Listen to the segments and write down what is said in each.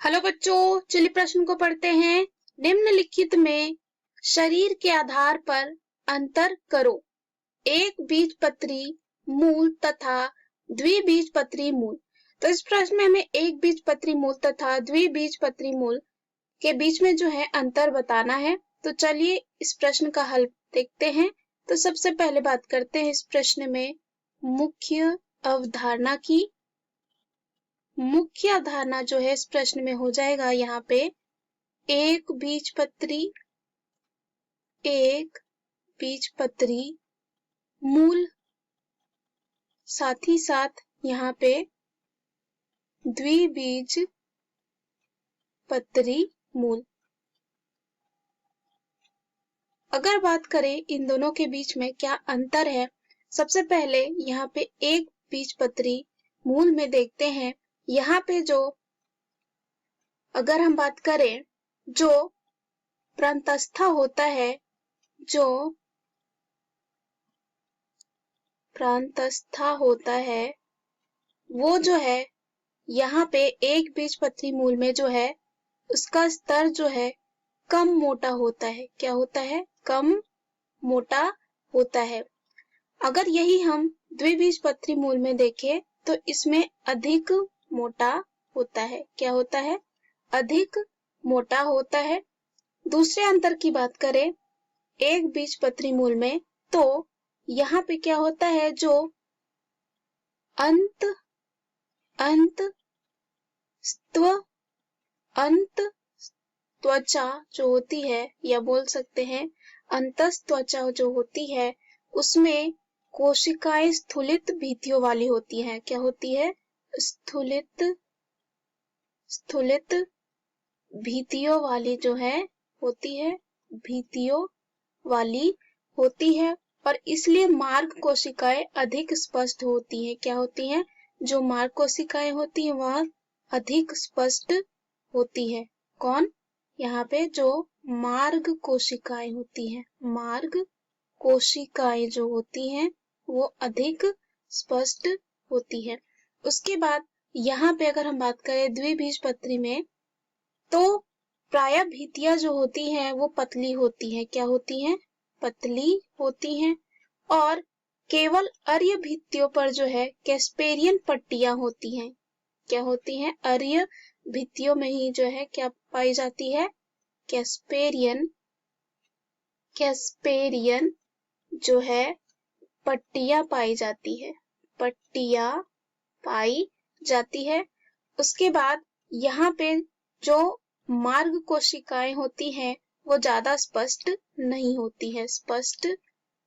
Hello बच्चों, चलिए प्रश्न को पढ़ते हैं। निम्नलिखित में शरीर के आधार पर अंतर करो। एक बीजपत्री मूल तथा द्विबीजपत्री मूल। तो इस प्रश्न में हमें एक बीजपत्री मूल तथा द्विबीजपत्री मूल के बीच में जो है अंतर बताना है। तो चलिए इस प्रश्न का हल देखते हैं। तो सबसे पहले बात करते हैं इस प्रश्न में मुख्य अवधारणा की। मुख्य अवधारणा जो है इस प्रश्न में हो जाएगा यहाँ पे एक बीजपत्री मूल, साथ ही साथ यहाँ पे द्विबीजपत्री मूल। अगर बात करें इन दोनों के बीच में क्या अंतर है, सबसे पहले यहाँ पे एक बीजपत्री मूल में देखते हैं। यहाँ पे जो अगर हम बात करें जो प्रांतस्था होता है, जो प्रांतस्था होता है वो जो है यहाँ पे एक बीजपत्री मूल में जो है उसका स्तर जो है कम मोटा होता है। क्या होता है? कम मोटा होता है। अगर यही हम द्विबीजपत्री मूल में देखें तो इसमें अधिक मोटा होता है। क्या होता है? अधिक मोटा होता है। दूसरे अंतर की बात करें एक बीजपत्री मूल में, तो यहाँ पे क्या होता है, जो त्वचा जो होती है, या बोल सकते हैं अंतस त्वचा जो होती है, उसमें कोशिकाएं स्थूलित भित्तियों वाली होती हैं। क्या होती है? स्थूलित भित्तियों वाली जो है होती है, भित्तियों वाली होती है, और इसलिए मार्ग कोशिकाएं अधिक स्पष्ट होती हैं। क्या होती हैं? जो मार्ग कोशिकाएं होती हैं वह अधिक स्पष्ट होती है। कौन? यहाँ पे जो मार्ग कोशिकाएं होती हैं, मार्ग कोशिकाएं जो होती हैं वो अधिक स्पष्ट होती है। उसके बाद यहाँ पे अगर हम बात करें द्विबीजपत्री में, तो प्रायः भित्तियां जो होती हैं वो पतली होती हैं। क्या होती हैं? पतली होती हैं। और केवल अर्य भित्तियों पर जो है कैस्पेरियन पट्टियां होती हैं। क्या होती हैं? अर्य भित्तियों में ही जो है क्या पाई जाती है? कैस्पेरियन जो है पट्टियां पाई जाती है, पट्टियां पाई जाती है। उसके बाद यहाँ पे जो मार्ग कोशिकाएं होती हैं वो ज्यादा स्पष्ट नहीं होती है, स्पष्ट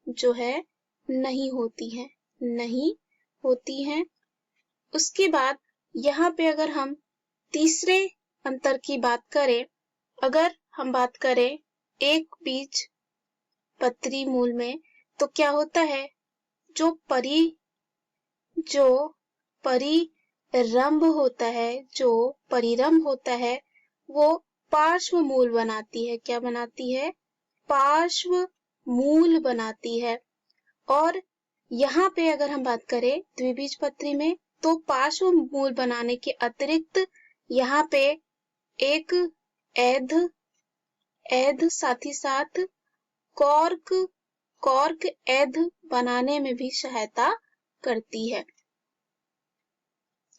जो है नहीं होती है। उसके बाद यहाँ पे अगर हम तीसरे अंतर की बात करें, अगर हम बात करें एक बीजपत्री मूल में, तो क्या होता है, जो परिरंभ होता है वो पार्श्व मूल बनाती है। क्या बनाती है? पार्श्व मूल बनाती है। और यहाँ पे अगर हम बात करें द्विबीजपत्री में, तो पार्श्व मूल बनाने के अतिरिक्त यहाँ पे एक एध साथ ही साथ कॉर्क एध बनाने में भी सहायता करती है।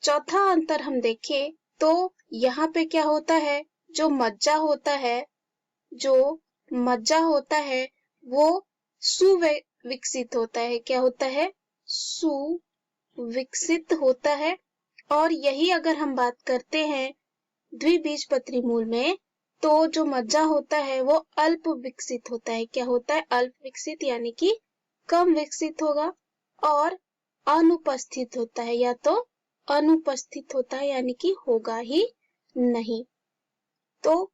चौथा अंतर हम देखें तो यहाँ पे क्या होता है, जो मज्जा होता है वो सुविकसित होता है। क्या होता है? सुविकसित होता है। और यही अगर हम बात करते हैं द्विबीजपत्री मूल में, तो जो मज्जा होता है वो अल्प विकसित होता है। क्या होता है? अल्प विकसित, यानी कि कम विकसित होगा। और अनुपस्थित होता है, या तो अनुपस्थित होता है, यानी कि होगा ही नहीं। तो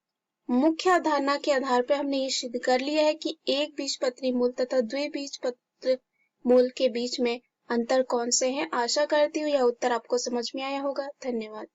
मुख्य अवधारणा के आधार पर हमने ये सिद्ध कर लिया है कि एक बीजपत्री मूल तथा द्विबीजपत्री मूल के बीच में अंतर कौन से हैं। आशा करती हूँ यह उत्तर आपको समझ में आया होगा। धन्यवाद।